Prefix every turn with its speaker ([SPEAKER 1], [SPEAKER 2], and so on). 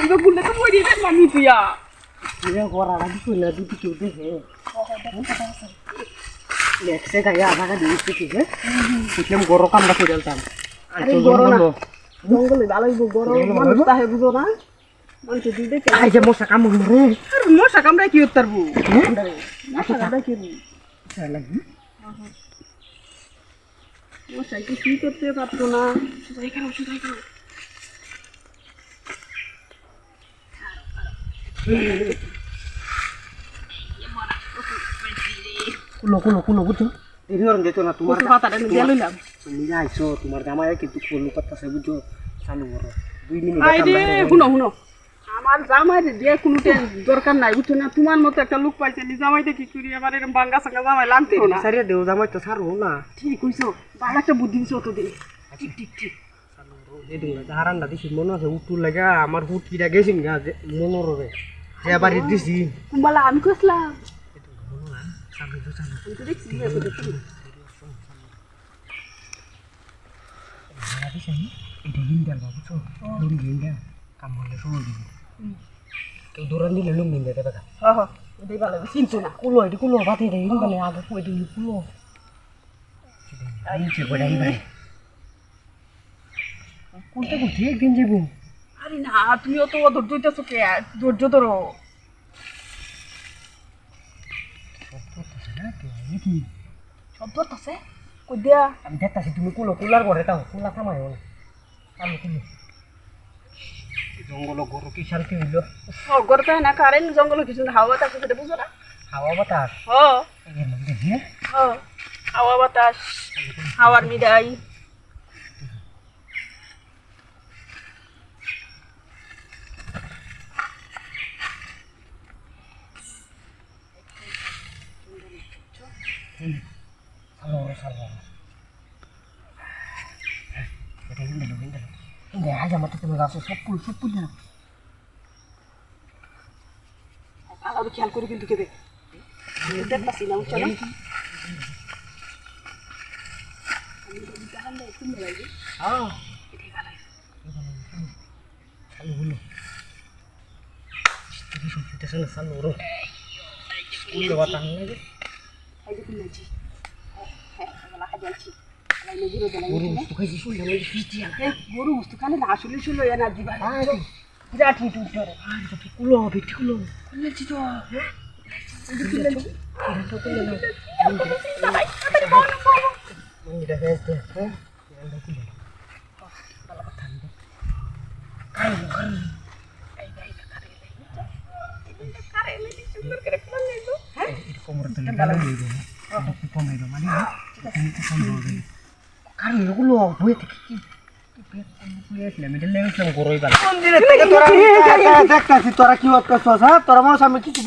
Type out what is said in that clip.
[SPEAKER 1] এইবার বললে তো মরে যাবে আমি তুইয়া
[SPEAKER 2] ये गोरा ना दिखो ना दूध क्यों दे है लेक्से का ये आधा का दूध पीती है इसलिए हम गोरो काम रखो चलता है
[SPEAKER 1] अरे गोरो ना जंगल ভালো হইব গোরো মানুষ তাহে বুঝো না মানুষ দিতে
[SPEAKER 2] आई जे मोसा काम रे
[SPEAKER 1] আর মশা কামড়া কি উত্তরবো মশা কামড়া কি
[SPEAKER 2] चल लगी
[SPEAKER 1] মশা কি করতে পারতো না যাই কেন যাই কেন
[SPEAKER 2] कुलो बुझो देरी और देतो ना तुम्हारे
[SPEAKER 1] পাতাটা দিয়ে লইলাম
[SPEAKER 2] তুমি আইছো তোমার জামাই কিন্তু কোন কথা সে বুঝো চালু করো 2 মিনিট
[SPEAKER 1] আইরে শুনো শুনো আমার জামাই দিয়ে কোনো দরকার নাই বুঝছো না তোমার মতো একটা লোক পাইছে নি জামাইতে কি করি আমার এরকম বাঙ্গা সাঙ্গা জামাই লাগতো না
[SPEAKER 2] সারিয়া দেও জামাই তো ছাড়ো না
[SPEAKER 1] ঠিক কইছো ভালো একটা বুদ্ধি দিছো তো দে ঠিক ঠিক ঠিক
[SPEAKER 2] চালু করো এই দিন হারান্ডা দিছি মনে আছে উটুর লাগা আমার হুট কিরা গেছিন গা মনোরে যে আবার দিছি
[SPEAKER 1] কুম্বালা আমি কইছলাম
[SPEAKER 2] চালু
[SPEAKER 1] আমি তো দেখছি
[SPEAKER 2] এটা হিন্দাল বাবুছো লুঙ্গি হিন্দাল কাম হলে শুরু দিবি কেউ দৌড়ান দিলে লুঙ্গি হিন্দাল দেবে
[SPEAKER 1] হ্যাঁ হ্যাঁ ওটাই ভালো চিনতো না
[SPEAKER 2] কুলো এটি কুলো বাতি রে হিন্দালে আগে কই দিবি কুলো নিচে বড়াই ভাই কোনটা কোথায় একদিন যাবো
[SPEAKER 1] আরে না তুমিও তো ধৈর্য দিতেছো কে ধৈর্য ধরো
[SPEAKER 2] কি
[SPEAKER 1] শব্দ আছে কই দিয়া
[SPEAKER 2] আমি দেখতাছি তুমি কুলার ঘরে তাও কুলা কামাই হল আমি কুলো জঙ্গল গরু কি শান্তি হইল
[SPEAKER 1] গরতে না কারেন্ট জঙ্গল কিছু হাওয়া বাতাস সেটা বুঝো না
[SPEAKER 2] হাওয়া বাতাস
[SPEAKER 1] হ্যাঁ
[SPEAKER 2] এর মধ্যে দিয়ে
[SPEAKER 1] হ্যাঁ হাওয়া বাতাস হাওয়ার মিডাই
[SPEAKER 2] Salah. Kita hindah. Hindah aja mati kena langsung sepul nya.
[SPEAKER 1] আলাদা খেয়াল করে কিন্তু কেটে দেখতাছি না চলো
[SPEAKER 2] হ্যাঁ চালু হলো চালু হলো উল্টো বাতান লাগে
[SPEAKER 1] এই যে কিনেছি হ্যাঁ বলা খাইছি
[SPEAKER 2] গরু বস্তু খাইছি শুনলাম ওই ফিস্টি
[SPEAKER 1] গরু বস্তু খালে না আসলে শুনলো এনার্জি বাড়ে
[SPEAKER 2] বিরাট হিট উঠছে আর কত কুলো বিটি কুলো
[SPEAKER 1] কিনেছি তো
[SPEAKER 2] তোরা কি তোরা কি